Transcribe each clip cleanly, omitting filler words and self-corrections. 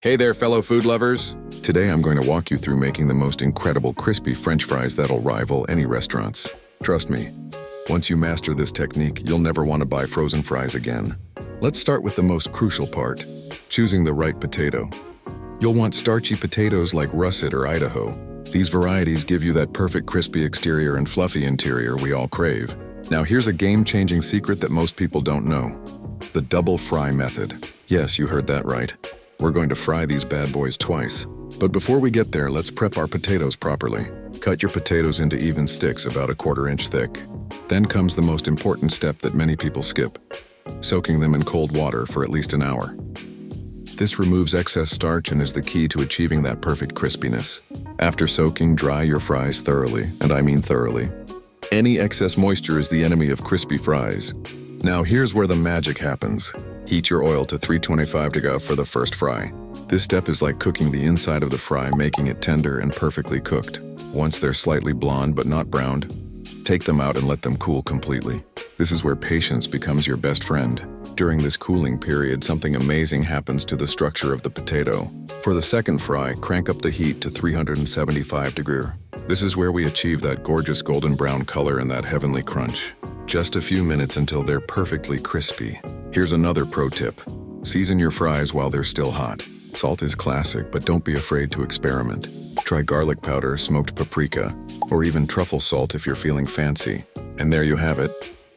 Hey there, fellow food lovers. Today I'm going to walk you through making the most incredible crispy French fries that'll rival any restaurants. Trust me, once you master this technique, you'll never want to buy frozen fries again. Let's start with the most crucial part, choosing the right potato. You'll want starchy potatoes like Russet or Idaho. These varieties give you that perfect crispy exterior and fluffy interior we all crave. Now here's a game-changing secret that most people don't know. The double fry method. Yes, you heard that right. We're going to fry these bad boys twice. But before we get there, let's prep our potatoes properly. Cut your potatoes into even sticks about 1/4 inch thick. Then comes the most important step that many people skip, soaking them in cold water for at least an hour. This removes excess starch and is the key to achieving that perfect crispiness. After soaking, dry your fries thoroughly, and I mean thoroughly. Any excess moisture is the enemy of crispy fries. Now here's where the magic happens. Heat your oil to 325 degrees for the first fry. This step is like cooking the inside of the fry, making it tender and perfectly cooked. Once they're slightly blonde but not browned, take them out and let them cool completely. This is where patience becomes your best friend. During this cooling period, something amazing happens to the structure of the potato. For the second fry, crank up the heat to 375 degrees. This is where we achieve that gorgeous golden brown color and that heavenly crunch. Just a few minutes until they're perfectly crispy. Here's another pro tip. Season your fries while they're still hot. Salt is classic, but don't be afraid to experiment. Try garlic powder, smoked paprika, or even truffle salt if you're feeling fancy. And there you have it.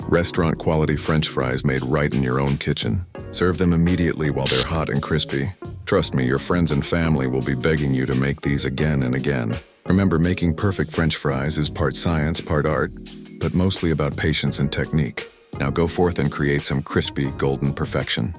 Restaurant quality French fries made right in your own kitchen. Serve them immediately while they're hot and crispy. Trust me, your friends and family will be begging you to make these again and again. Remember, making perfect French fries is part science, part art, but mostly about patience and technique. Now go forth and create some crispy, golden perfection.